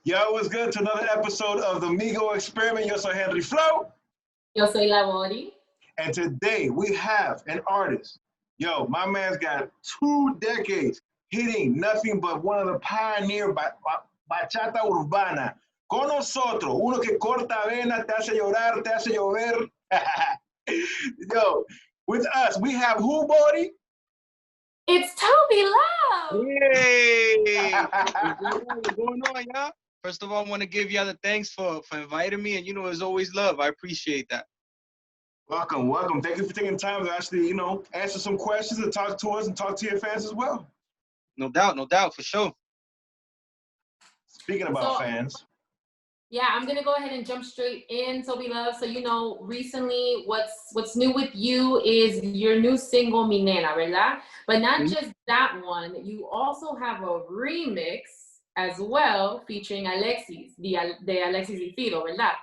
Yo, what's good to another episode of the MIGO Experiment. Yo soy Henry Flo. Yo soy LaBori. And today we have an artist. Yo, my man's got 2 decades hitting nothing but one of the pioneer bachata urbana. Con nosotros, uno que corta venas, te hace llorar, te hace llover. Yo, with us, we have who, Bori? It's Toby Love. Yay! What's going on, y'all? First of all, I want to give y'all the thanks for inviting me, and it's always love. I appreciate that. Welcome, welcome. Thank you for taking time to actually, answer some questions and talk to us and talk to your fans as well. No doubt, for sure. Speaking about fans. Yeah, I'm gonna go ahead and jump straight in, Toby Love. So recently, what's new with you is your new single, Mi Nena, ¿verdad? But not just that one. You also have a remix as well featuring Alexis, de Alexis y Fido, ¿verdad?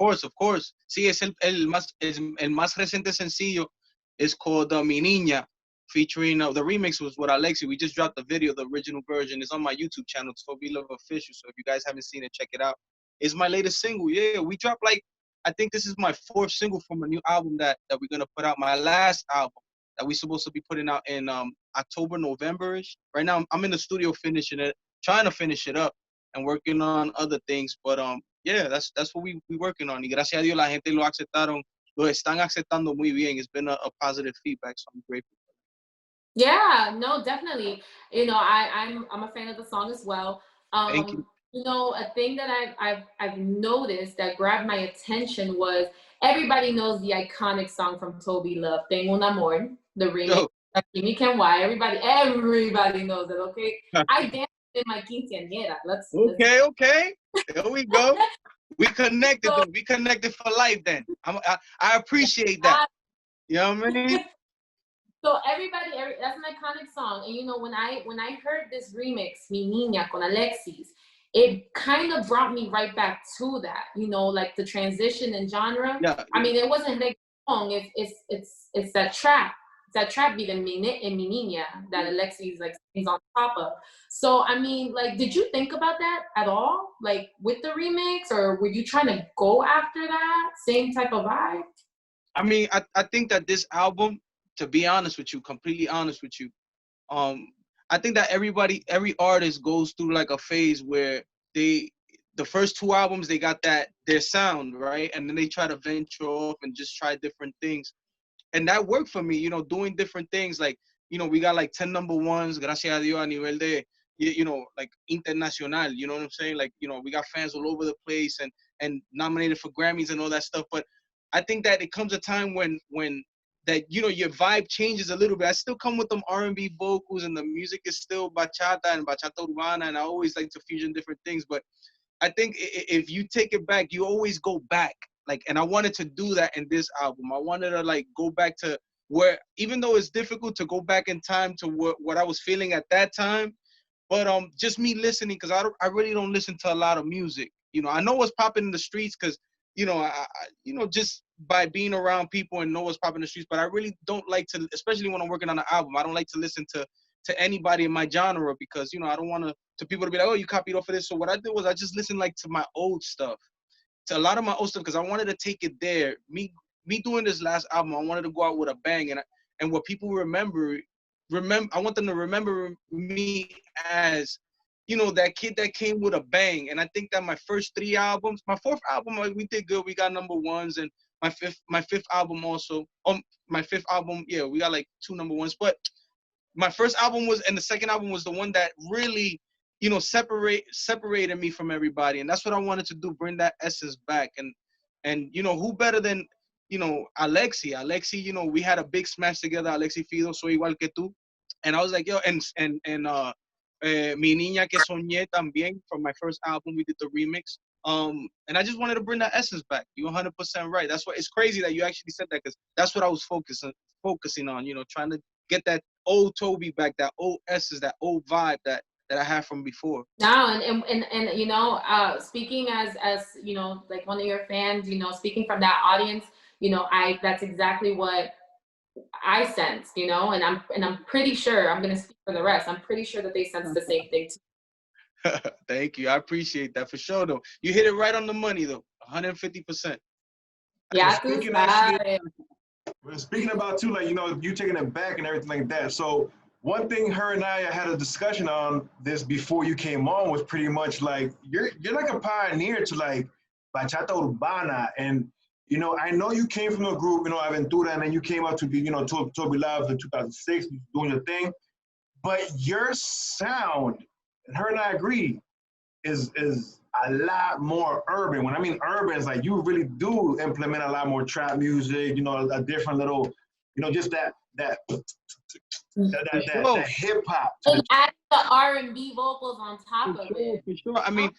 Of course. Sí, es el más reciente sencillo. It's called Mi Niña, featuring the remix was with Alexis. We just dropped the video. The original version is on my YouTube channel, Toby Love Official. So if you guys haven't seen it, check it out. It's my latest single. Yeah, we dropped I think this is my 4th single from a new album that we're gonna put out. My last album that we're supposed to be putting out in October, November-ish. Right now, I'm in the studio finishing it, trying to finish it up and working on other things. But yeah, that's what we working on. Y gracias a Dios la gente lo están aceptando muy bien. It's been a positive feedback, so I'm grateful. Yeah, no, definitely. I'm a fan of the song as well. Thank you. A thing that I've noticed that grabbed my attention was everybody knows the iconic song from Toby Love, Tengo un Amor, the remix. Jimmy Can Why. Everybody knows it. Okay, I danced in my quinceañera. Okay. There we go. We connected. We connected for life. Then I appreciate that. You know what I mean? So that's an iconic song. And when I heard this remix, Mi Niña con Alexis, it kind of brought me right back to that, like the transition in genre. Yeah. I mean, it wasn't like song. It's that trap. It's that trap beat in Mi Niña that Alexis sings on top of. So I mean, did you think about that at all, with the remix, or were you trying to go after that same type of vibe? I mean, I think that this album, to be honest with you, completely honest with you, I think that every artist goes through a phase where the first 2 albums, they got their sound, right? And then they try to venture off and just try different things. And that worked for me, doing different things. We got 10 number ones, gracias a Dios, a nivel de, internacional, you know what I'm saying? We got fans all over the place and nominated for Grammys and all that stuff. But I think that it comes a time when that your vibe changes a little bit. I still come with them R&B vocals, and the music is still bachata and bachata urbana, and I always like to fusion different things. But I think if you take it back, you always go back. And I wanted to do that in this album. I wanted to go back to where, even though it's difficult to go back in time to what I was feeling at that time, but just me listening, because I really don't listen to a lot of music. I know what's popping in the streets because just by being around people and know what's popping in the streets, but I really don't like to, especially when I'm working on an album, I don't like to listen to anybody in my genre because, I don't want to people to be like, oh, you copied off of this. So what I did was I just listened to my old stuff, to a lot of my old stuff, because I wanted to take it there. Me doing this last album, I wanted to go out with a bang, and what people remember, I want them to remember me as, that kid that came with a bang. And I think that my first 3 albums, my 4th album, we did good. We got number ones, and my fifth album also. My 5th album, yeah, we got 2 number ones. But my first album and the second album was the one that really, separated me from everybody. And that's what I wanted to do, bring that essence back. And who better than, Alexi. Alexi, we had a big smash together, Alexi Fido, Soy Igual Que Tú. And I was like, yo, and Mi Niña Que Soñé también, from my first album, we did the remix. And I just wanted to bring that essence back. You're 100% right. That's why it's crazy that you actually said that, because that's what I was focusing on, trying to get that old Toby back, that old essence, that old vibe that I had from before. No, and speaking as one of your fans, speaking from that audience, that's exactly what I sensed, and I'm pretty sure, I'm gonna speak for the rest, I'm pretty sure that they sensed the same thing too. Thank you. I appreciate that for sure, though. You hit it right on the money, though. 150%. Yeah, tú Speaking actually, sabes. speaking about too, like, you taking it back and everything like that. So one thing her and I had a discussion on this before you came on was pretty much like you're like a pioneer to like bachata urbana, and I know you came from a group, Aventura, and then you came up to be, Toby Love in 2006, doing your thing, but your sound, and her and I agree, is a lot more urban. When I mean urban, it's like you really do implement a lot more trap music, a different little, just that For hip hop to And the add the R&B vocals on top of sure, it. for sure. I mean,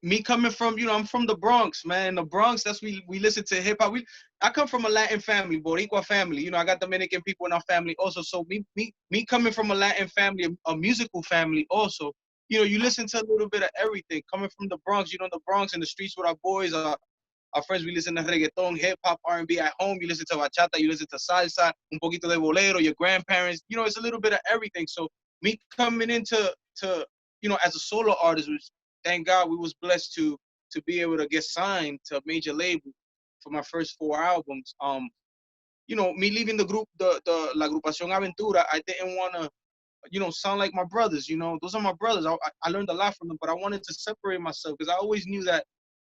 me coming from, I'm from the Bronx, man. The Bronx, that's we listen to hip hop. I come from a Latin family, Boricua family. I got Dominican people in our family also. So me coming from a Latin family, a musical family also. You listen to a little bit of everything. Coming from the Bronx, the Bronx and the streets with our boys, our friends, we listen to reggaeton, hip hop, R&B at home. You listen to bachata, you listen to salsa, un poquito de bolero. Your grandparents, it's a little bit of everything. So me coming into as a solo artist, which thank God we was blessed to be able to get signed to a major label for my first 4 albums. Me leaving the group, the La Agrupación Aventura, I didn't want to, sound like my brothers. Those are my brothers. I learned a lot from them, but I wanted to separate myself because I always knew that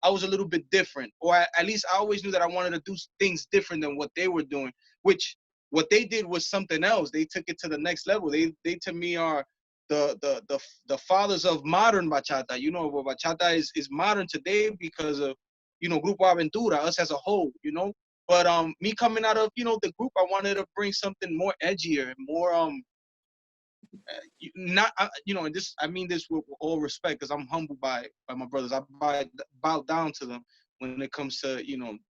I was a little bit different, or at least I always knew that I wanted to do things different than what they were doing, which what they did was something else. They took it to the next level. They to me are the fathers of modern bachata. Bachata is modern today because of, Grupo Aventura, us as a whole, But me coming out of, the group, I wanted to bring something more edgier, more not and this, I mean this with all respect, because I'm humbled by my brothers. I bow down to them when it comes to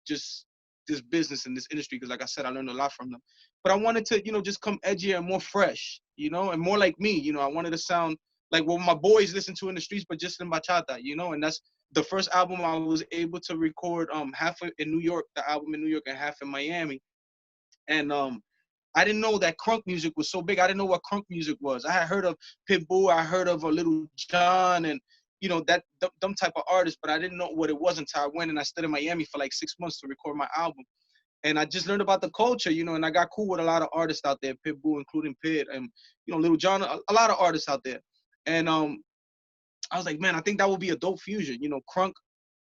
just this business and this industry, because like I said, I learned a lot from them. But I wanted to just come edgier and more fresh, and more like me. I wanted to sound like what my boys listen to in the streets, but just in bachata, and that's the first album I was able to record half in New York, the album in New York, and half in Miami. And I didn't know that crunk music was so big. I didn't know what crunk music was. I had heard of Pitbull, I heard of a Little John, and them type of artists, but I didn't know what it was until I went and I stayed in Miami for like 6 months to record my album. And I just learned about the culture, and I got cool with a lot of artists out there, Pitbull, including Pit, and Little John, a lot of artists out there. And I was like, man, I think that would be a dope fusion, crunk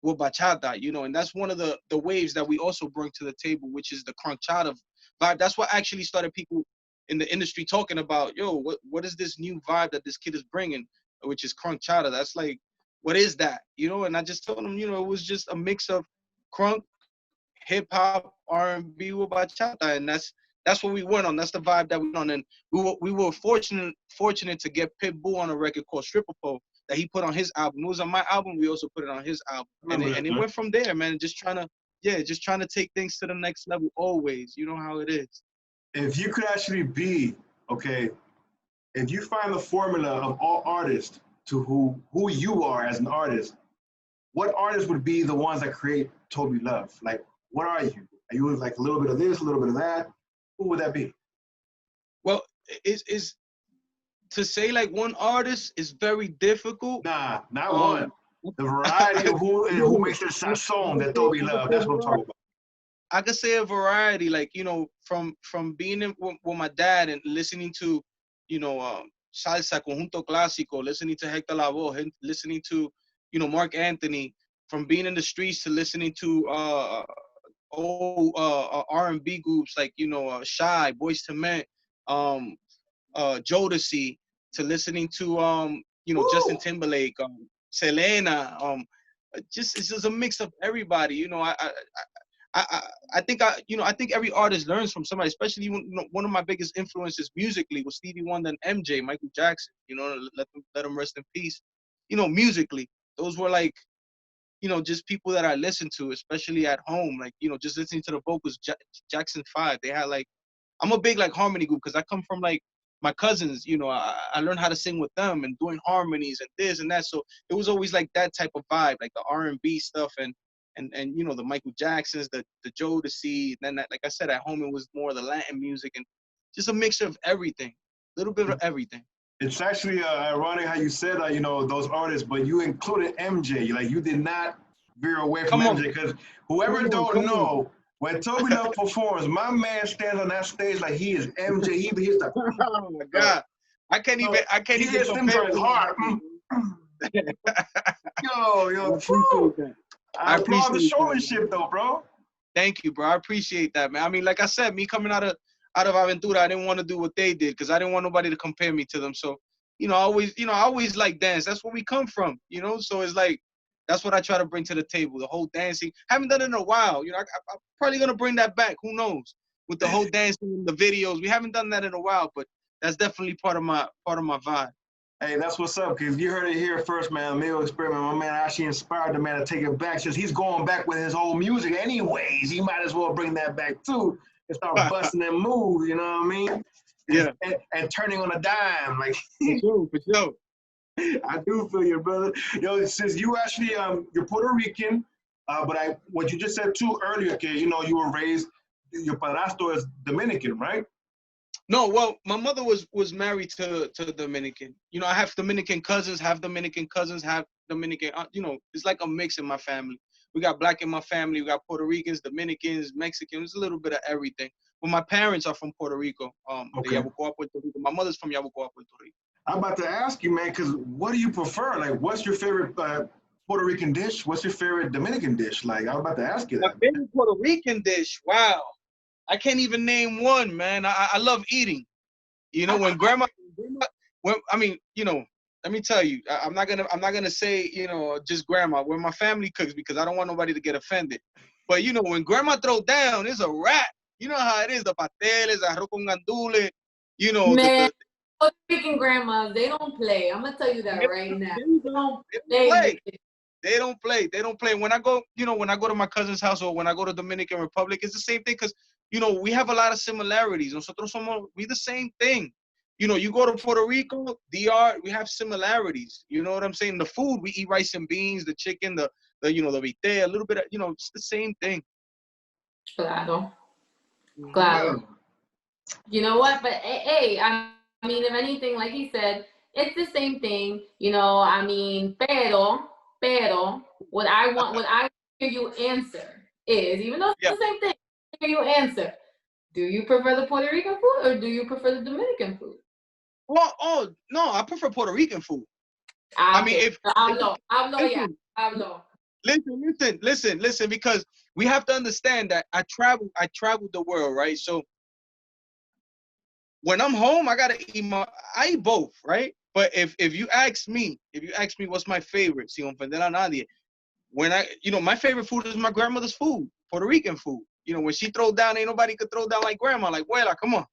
with bachata, and that's one of the waves that we also bring to the table, which is the crunk chata vibe. That's what actually started people in the industry talking about, yo, what is this new vibe that this kid is bringing, which is crunk chata. That's like, what is that, And I just told him, it was just a mix of crunk, hip hop, R&B with bachata, and that's what we went on. That's the vibe that we went on, and we were fortunate to get Pitbull on a record called Stripper Pole that he put on his album. It was on my album. We also put it on his album, and it went from there, man. Just trying to take things to the next level always. You know how it is. If you could actually be, okay, if you find the formula of all artists to who you are as an artist, what artists would be the ones that create Toby Love? Like, what are you? Are you like a little bit of this, a little bit of that? Who would that be? Well, is to say like one artist is very difficult. Nah, not one. The variety of who makes this song that Toby Love. That's what I'm talking about. I could say a variety, like, from being with my dad and listening to, salsa, conjunto clásico, listening to Hector Lavoe, listening to, Mark Anthony, from being in the streets to listening to R&B groups like, Shy, Boyz II Men, Jodeci, to listening to, Justin Timberlake, Selena, it's just a mix of everybody. I think I think every artist learns from somebody, especially one of my biggest influences musically was Stevie Wonder and MJ, Michael Jackson. Let them rest in peace. Musically, those were like, just people that I listened to, especially at home. Like, just listening to the vocals, Jackson 5. They had like, I'm a big like harmony group because I come from like my cousins. I learned how to sing with them and doing harmonies and this and that. So it was always like that type of vibe, like the R&B stuff and the Michael Jacksons, the Jodeci. Then like I said, at home it was more the Latin music and just a mixture of everything, a little bit of everything. It's actually ironic how you said, you know, those artists, but you included MJ. Like, you did not veer away from MJ, because whoever don't know, when Toby Love performs, my man stands on that stage like he is MJ. He hits the. Oh my God, I can't even compare his heart. Yo, I applaud the showmanship, though, bro. Thank you, bro. I appreciate that, man. I mean, like I said, me coming out of Aventura, I didn't want to do what they did because I didn't want nobody to compare me to them. So, you know, I always like dance. That's where we come from, you know. So it's like that's what I try to bring to the table. The whole dancing. Haven't done it in a while. You know, I'm probably gonna bring that back. Who knows? With the whole dancing and the videos, we haven't done that in a while, but that's definitely part of my vibe. Hey, that's what's up, because you heard it here first, man. MIGO Experiment, my man actually inspired the man to take it back. Since he's going back with his old music anyways, he might as well bring that back too and start busting them moves, you know what I mean? Yeah. And turning on a dime. Like, for sure. I do feel you, brother. Yo, since you actually, you're Puerto Rican, but what you just said too earlier, okay, you know, you were raised, your padrastro is Dominican, right? No, well, my mother was married to Dominican. You know, I have Dominican cousins, have Dominican, you know, it's like a mix in my family. We got black in my family, we got Puerto Ricans, Dominicans, Mexicans, a little bit of everything. But my parents are from Puerto Rico, Okay. de Yabucoa, Puerto Rico. My mother's from Yabucoa, Puerto Rico. I'm about to ask you, man, because what do you prefer? Like, what's your favorite Puerto Rican dish? What's your favorite Dominican dish? Like, I was about to ask you that. My favorite Puerto Rican dish, wow. I can't even name one, man. I love eating. You know, when grandma, I mean, you know, let me tell you, I'm not gonna say, you know, just grandma. When my family cooks, because I don't want nobody to get offended. But you know, when grandma throw down, it's a wrap. You know how it is, the pasteles, arroz con gandules, you know. Man, Puerto Rican grandmas, they don't play. I'm gonna tell you that right now. They don't play. They don't play. When I go, you know, when I go to my cousin's house or when I go to Dominican Republic, it's the same thing because, you know, we have a lot of similarities. We the same thing. You know, you go to Puerto Rico, DR, we have similarities. You know what I'm saying? The food, we eat rice and beans, the chicken, the you know, the vite, a little bit of, you know, it's the same thing. Claro. Claro. You know what? But hey, I mean, if anything, like he said, it's the same thing. You know, I mean, pero, what I hear you answer is, even though it's the same thing, I hear you answer. Do you prefer the Puerto Rican food or do you prefer the Dominican food? Well, no, I prefer Puerto Rican food. I mean, if hablo. Listen, because we have to understand that I traveled the world, right? So when I'm home, I eat both, right? But if you ask me what's my favorite, sin ofender a nadie, you know, my favorite food is my grandmother's food, Puerto Rican food. You know, when she throw down, ain't nobody could throw down like grandma. Like, Wela, come on,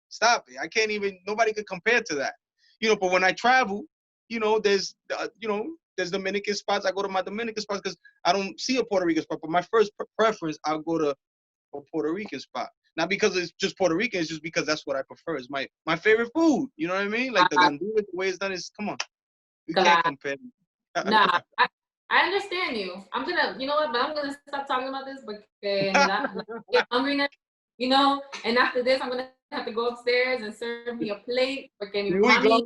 stop it. Nobody could compare to that. You know, but when I travel, you know, there's Dominican spots. I go to my Dominican spots because I don't see a Puerto Rican spot. But my first preference, I'll go to a Puerto Rican spot. Not because it's just Puerto Rican, it's just because that's what I prefer. It's my favorite food. You know what I mean? Like the gandules, the way it's done is, come on. You can't compare. Nah, I understand you. I'm gonna stop talking about this because I get hungry now, you know, and after this I'm gonna have to go upstairs and serve me a plate because mi mami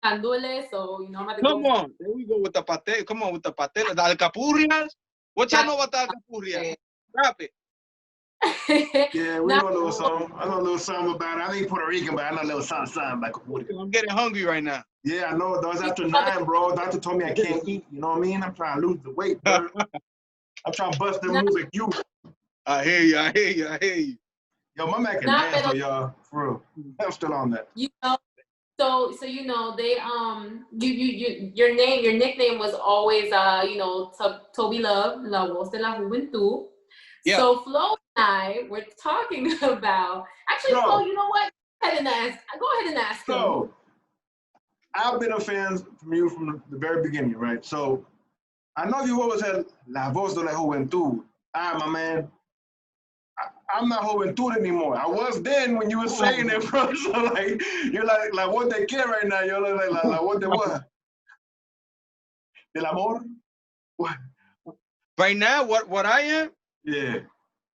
gandules, so you know I'm gonna Come on, there we go with the paté. Come on with the paté. The alcapurrias. What y'all know about the alcapurrias? Stop it. Yeah, we know a little something. I know a little something about it. I ain't Puerto Rican, but I know a little something about it. I'm getting hungry right now. Yeah, I know. That was after 9, bro. Doctor told me I can't eat. You know what I mean? I'm trying to lose the weight, bro. I'm trying to bust them moves like you. I hear you. Yo, my man can dance, though, y'all. For real. I'm still on that. You know, so you know, they your nickname was always you know, Toby Love, La Voz de la Juventud. Yeah. So Flo and I were talking about Flo, you know what? Go ahead and ask him. So I've been a fan from you from the very beginning, right? So I know you always had La Voz de la Juventud. All right, my man. I'm not Juventud anymore. I was then when you were saying it, bro. So like, you're like what they care right now. You're like what they what? Del amor? What? Right now, what I am? Yeah.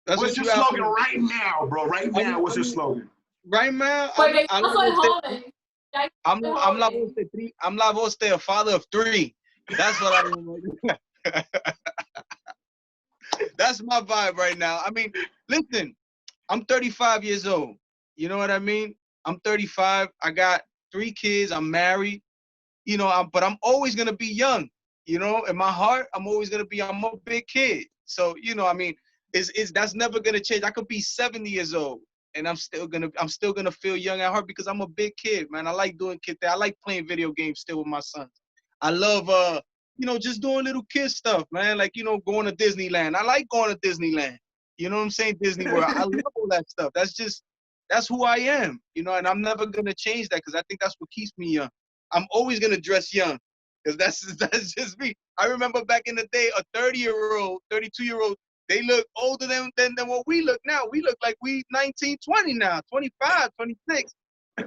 That's what's your slogan right now, bro? Right now, what's your slogan? Right now, Porque yo soy joven. I'm La Voste, a father of 3. That's what I am. That's my vibe right now. I mean, listen, I'm 35 years old. You know what I mean? I'm 35. I got 3 kids. I'm married. You know, but I'm always gonna be young. You know, in my heart, I'm a big kid. So, you know, I mean, that's never gonna change. I could be 70 years old and I'm still gonna feel young at heart because I'm a big kid, man. I like doing kid things. I like playing video games still with my sons. I love you know, just doing little kid stuff, man. Like, you know, going to Disneyland. I like going to Disneyland. You know what I'm saying? Disney World. I love all that stuff. That's who I am, you know, and I'm never gonna change that because I think that's what keeps me young. I'm always gonna dress young because that's just me. I remember back in the day, a 30-year-old, 32-year-old, they look older than what we look now. We look like we 19, 20 now, 25, 26.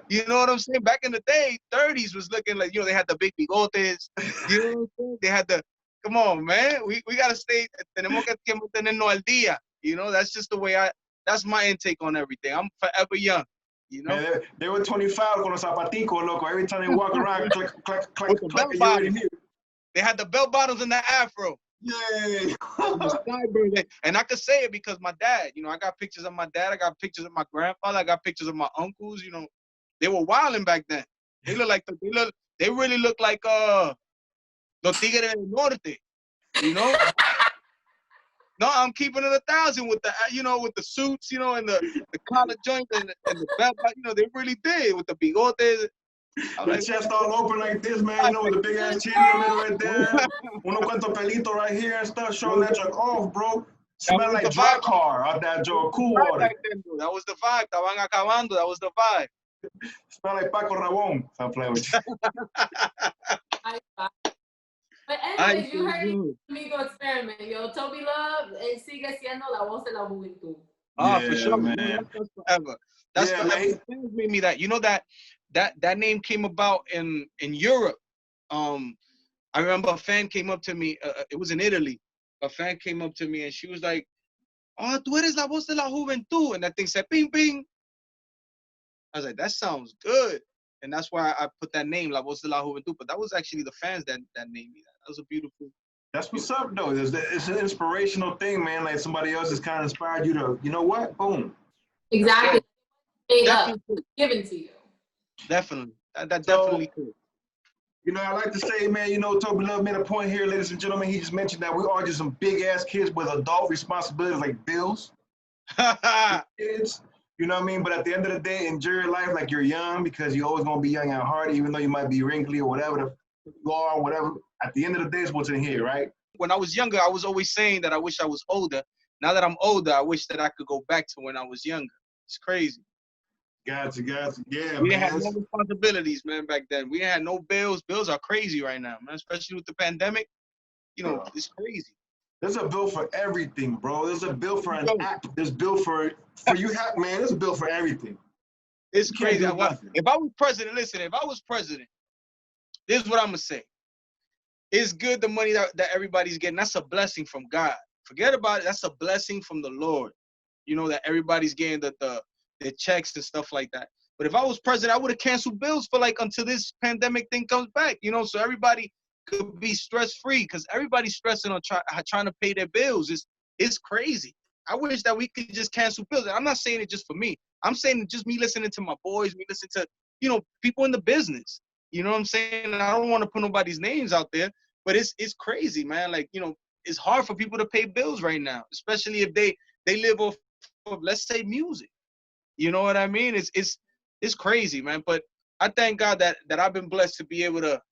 You know what I'm saying? Back in the day, 30s was looking like, you know, they had the big bigotes. You know what I'm saying? They had the, come on, man. We gotta stay, tenemos que mantenernos al día. You know, that's just the way that's my intake on everything. I'm forever young. You know? Man, they were 25 con los zapaticos, loco. Every time they walk around, click, click, click, With the click, bell you already bottoms. knew. They had the bell bottoms and the afro. Yay! And I could say it because my dad, you know, I got pictures of my dad, I got pictures of my grandfather, I got pictures of my uncles, you know. They were wilding back then. They really look like Los Tigres del Norte, you know? No, I'm keeping it 1,000 with the, you know, with the suits, you know, and the collar joints and the belt, you know, they really did with the bigotes. The chest all open like this, man, you know, with the big ass chin in the middle right there. Uno cuanto pelito right here and stuff, showing that joke off, bro. Smell like dry car out that joke, cool water. That was the vibe. Estaban acabando. That was the vibe. Smell like Paco Rabon. I'm playing with you. But anyways, you heard the MIGO experiment, yo. Toby Love, él sigue siendo la voz de la juventud. Ah, for sure, man. That's forever. That's forever. Man. Fans made me that. You know that name came about in Europe. I remember a fan came up to me. It was in Italy. A fan came up to me and she was like, "Oh, tú eres la voz de la juventud," and that thing said, "Ping, ping." I was like, "That sounds good," and that's why I put that name, La Voz de la Juventud. But that was actually the fans that named me that. That was a beautiful. That's what's up, though. It's an inspirational thing, man. Like somebody else has kind of inspired you to, you know what? Boom. Exactly. Made up, given to you. Definitely. That definitely could. You know, I like to say, man, you know, Toby Love made a point here, ladies and gentlemen. He just mentioned that we are just some big ass kids with adult responsibilities like bills. Kids. You know what I mean? But at the end of the day, enjoy your life like you're young because you're always going to be young at heart, even though you might be wrinkly or whatever you are, whatever. At the end of the day, it's what's in here, right? When I was younger, I was always saying that I wish I was older. Now that I'm older, I wish that I could go back to when I was younger. It's crazy. Gotcha. Yeah, we man. didn't have no responsibilities, man, back then. We didn't have no bills. Bills are crazy right now, man, especially with the pandemic. You know, it's crazy. There's a bill for everything, bro. There's a bill for an app. There's a bill for you, man. There's a bill for everything. It's crazy. If I was president, listen, if I was president, this is what I'm going to say. It's good the money that everybody's getting. That's a blessing from God. Forget about it. That's a blessing from the Lord. You know, that everybody's getting the checks and stuff like that. But if I was president, I would have canceled bills for like until this pandemic thing comes back, you know, so everybody could be stress-free because everybody's stressing on trying to pay their bills. It's crazy. I wish that we could just cancel bills. And I'm not saying it just for me. I'm saying just me listening to my boys, me listening to, you know, people in the business. You know what I'm saying? And I don't want to put nobody's names out there, but it's crazy, man. Like, you know, it's hard for people to pay bills right now, especially if they live off of, let's say, music. You know what I mean? It's crazy, man. But I thank God that I've been blessed to be able to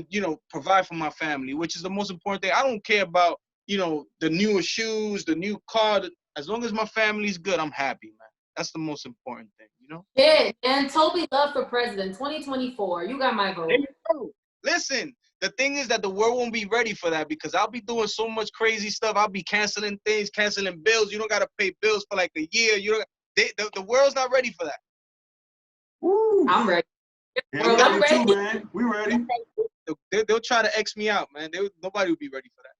you know, provide for my family, which is the most important thing. I don't care about, you know, the newest shoes, the new car. As long as my family's good, I'm happy, man. That's the most important thing, you know? Yeah, and Toby Love for president, 2024. You got my vote. Listen, the thing is that the world won't be ready for that because I'll be doing so much crazy stuff. I'll be canceling things, canceling bills. You don't got to pay bills for like a year. The world's not ready for that. Woo. I'm ready. Yeah, I'm ready too, man. We ready. They'll try to X me out, man. Nobody will be ready for that.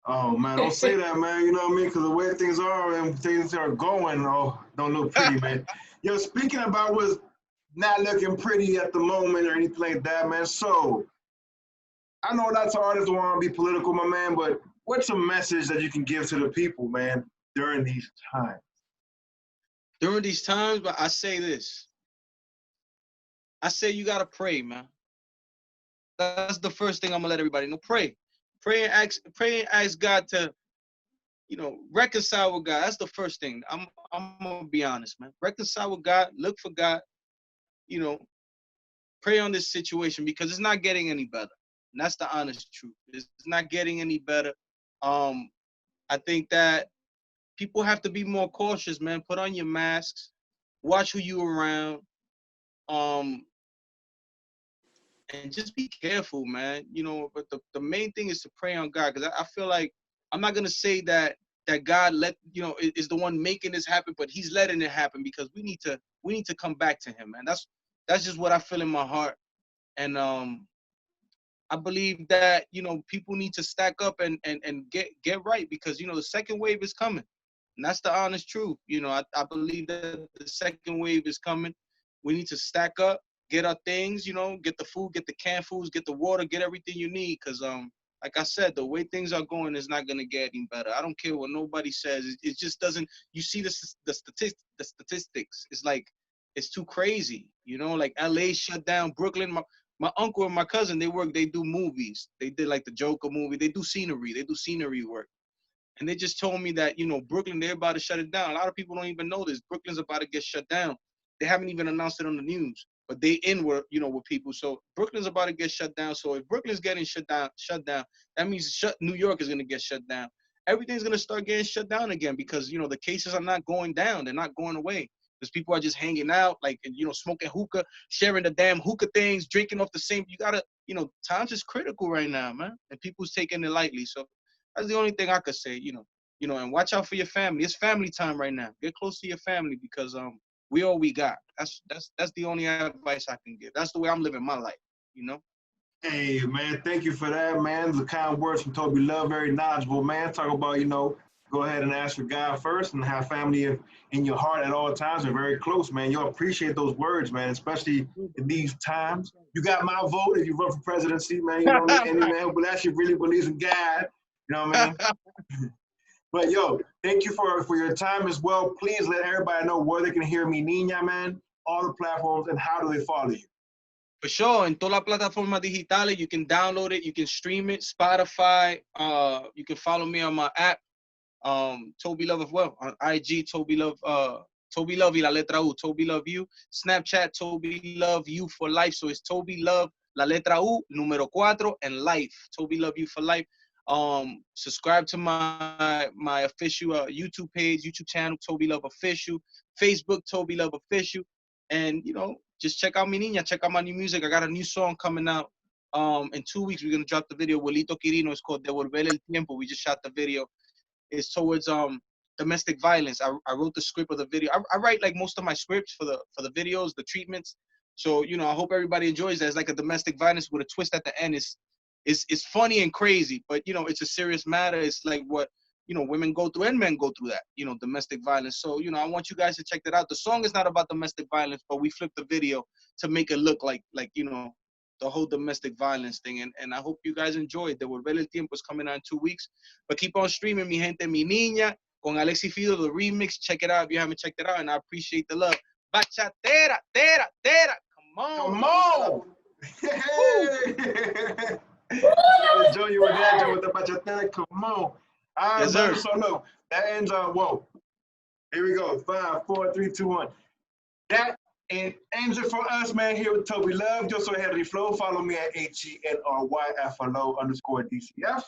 Oh, man, don't say that, man. You know what I mean? Because the way things are and things are going, don't look pretty, man. Yo, speaking about not looking pretty at the moment or anything like that, man. So I know lots of artists don't want to be political, my man, but what's a message that you can give to the people, man, during these times? During these times, but I say this. I say you gotta pray, man. That's the first thing I'm gonna let everybody know. Pray. Pray and ask God to, reconcile with God. That's the first thing. I'm gonna be honest, man. Reconcile with God, look for God, pray on this situation because it's not getting any better. And that's the honest truth. It's not getting any better. I think that people have to be more cautious, man. Put on your masks, watch who you around, and just be careful, man. But the main thing is to pray on God, because I feel like I'm not gonna say that God is the one making this happen, but He's letting it happen because we need to come back to Him, man. That's just what I feel in my heart, and I believe that people need to stack up and get right, because the second wave is coming, and that's the honest truth. I believe that the second wave is coming. We need to stack up, get our things, get the food, get the canned foods, get the water, get everything you need, because like I said, the way things are going is not gonna get any better. I don't care what nobody says. It just doesn't. You see the statistics. It's like it's too crazy. Like LA shut down, Brooklyn. My uncle and my cousin, they do movies. They did like the Joker movie. They do scenery work. And they just told me that, Brooklyn, they're about to shut it down. A lot of people don't even know this. Brooklyn's about to get shut down. They haven't even announced it on the news, but they in with people. So Brooklyn's about to get shut down. So if Brooklyn's getting shut down, that means New York is going to get shut down. Everything's going to start getting shut down again because, the cases are not going down. They're not going away. Because people are just hanging out, like, smoking hookah, sharing the damn hookah things, drinking off the same. You got to, times is critical right now, man. And people's taking it lightly. So that's the only thing I could say, and watch out for your family. It's family time right now. Get close to your family because we all we got. That's the only advice I can give. That's the way I'm living my life, Hey, man, thank you for that, man. The kind words from Toby Love, very knowledgeable, man. Talk about, go ahead and ask for God first and have family in your heart at all times. They're very close, man. You'll appreciate those words, man, especially in these times. You got my vote if you run for presidency, man. You know what I mean? Any man who actually really believes in God, you know what I mean? But, yo, thank you for your time as well. Please let everybody know where they can hear Mi Niña, man, all the platforms, and how do they follow you? For sure, in todas las plataformas digitales, you can download it, you can stream it, Spotify, you can follow me on my app, Toby Love as well, on IG, Toby Love y la letra U, Toby Love U, Snapchat, Toby Love U for life, so it's Toby Love, la letra U, número 4, and life, Toby Love U for life. Subscribe to my official YouTube page, YouTube channel, Toby Love Official, Facebook, Toby Love Official, and, just check out Mi Niña, check out my new music. I got a new song coming out. In 2 weeks, we're going to drop the video. Willito Quirino. It's called Devolver el Tiempo. We just shot the video. It's towards domestic violence. I wrote the script of the video. I write like most of my scripts for the videos, the treatments. So, I hope everybody enjoys that. It's like a domestic violence with a twist at the end. It's funny and crazy, but, it's a serious matter. It's like what, women go through and men go through that, domestic violence. So, I want you guys to check that out. The song is not about domestic violence, but we flipped the video to make it look like the whole domestic violence thing. And I hope you guys enjoy it. Devolver el Tiempo is coming out in 2 weeks. But keep on streaming, mi gente, Mi Niña, con Alexi Fido, the remix. Check it out if you haven't checked it out, and I appreciate the love. Bachatera, tera. Come on. Hey! Enjoy you with that, Joe, with the bachatera. Come on. All right, Yes, sir. So look, that ends on, whoa. Here we go. 5, 4, 3, 2, 1. That ends it for us, man, here with Toby Love. Yo soy Henry Flow. Follow me at HENRYFLO_DCF.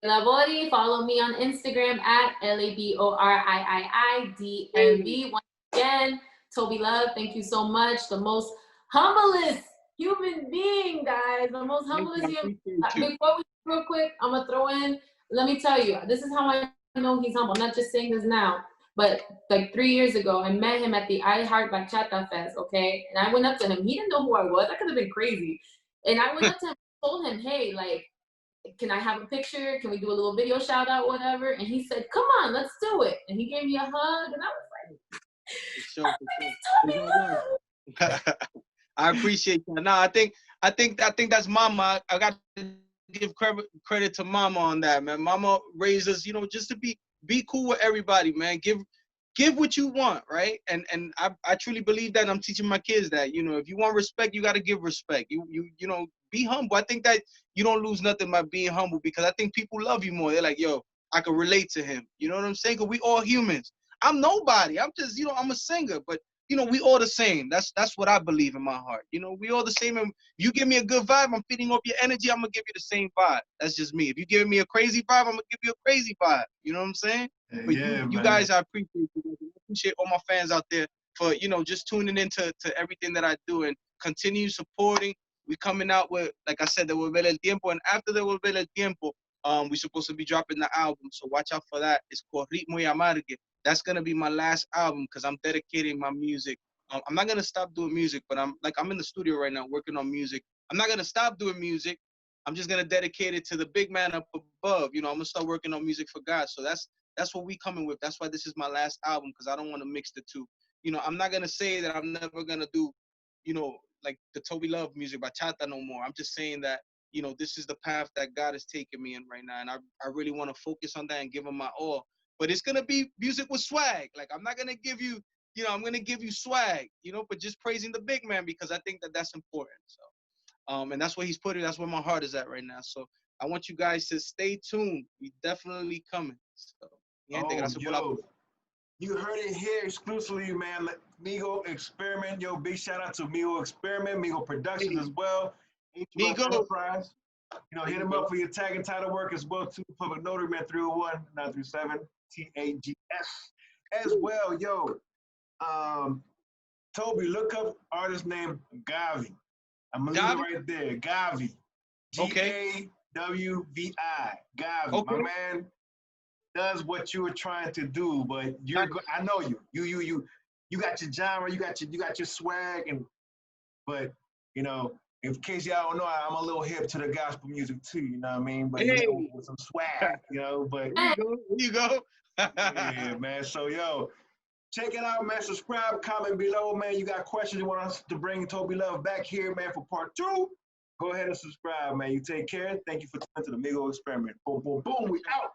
LaBori, follow me on Instagram at LABORIIIDMV. Once again, Toby Love, thank you so much. The most humblest human being, guys. The most humblest human. Before we real quick, I'm gonna throw in. Let me tell you, this is how I know he's humble. I'm not just saying this now, but like 3 years ago, I met him at the I Heart Bachata Fest. Okay, and I went up to him. He didn't know who I was. That could have been crazy. And I went up to him, and told him, hey, like, can I have a picture? Can we do a little video shout out, whatever? And he said, come on, let's do it. And he gave me a hug, and I was like, I appreciate that. No, I think that's Mama. I got to give credit to Mama on that, man. Mama raised us, you know, just to be cool with everybody, man. Give what you want, right? And I truly believe that. And I'm teaching my kids that, you know, if you want respect, you got to give respect. You know, be humble. I think that you don't lose nothing by being humble, because I think people love you more. They're like, yo, I can relate to him. You know what I'm saying? Because we all humans. I'm nobody. I'm just, you know, I'm a singer, but you know, we all the same. That's what I believe in my heart. You know, we all the same. And you give me a good vibe, I'm feeding off your energy, I'm gonna give you the same vibe. That's just me. If you give me a crazy vibe, I'm gonna give you a crazy vibe. You know what I'm saying? But you guys, I appreciate you. I appreciate all my fans out there for, you know, just tuning into everything that I do, and continue supporting. We coming out with, like I said, Devolver el Tiempo, and after Devolver el Tiempo, we're supposed to be dropping the album. So watch out for that. It's called Ritmo y Amargue. That's gonna be my last album, because I'm dedicating my music. I'm not gonna stop doing music, but I'm in the studio right now working on music. I'm not gonna stop doing music. I'm just gonna dedicate it to the big man up above. You know, I'm gonna start working on music for God. So that's what we coming with. That's why this is my last album, because I don't want to mix the two. You know, I'm not gonna say that I'm never gonna do, you know, like the Toby Love music, bachata no more. I'm just saying that, you know, this is the path that God is taking me in right now, and I really want to focus on that and give him my all. But it's gonna be music with swag. Like, I'm not gonna give you, you know, I'm gonna give you swag, you know, but just praising the big man, because I think that that's important. So, and that's what he's putting. That's where my heart is at right now. So I want you guys to stay tuned. We definitely coming. So, yo, you heard it here exclusively, man. MIGO Experiment, yo, big shout out to MIGO Experiment, MIGO Productions as well. MIGO Enterprise. You know, hit him up for your tag and title work as well, too. Public Notary, man, 301-937 TAGS as well. Yo, Toby, look up artist named Gavi. I'm gonna leave it right there. Gavi. Gawvi. Gavi. Okay. My man does what you were trying to do, but I know you. You got your genre, you got your swag, but you know, in case y'all don't know, I'm a little hip to the gospel music too, you know what I mean? But you know, with some swag, you know, but there you go. Yeah, man. So yo, check it out, man. Subscribe, comment below, man. You got questions you want us to bring Toby Love back here, man, for part 2? Go ahead and subscribe, man. You take care. Thank you for tuning to the MIGO Experiment. Boom, boom, boom. We out.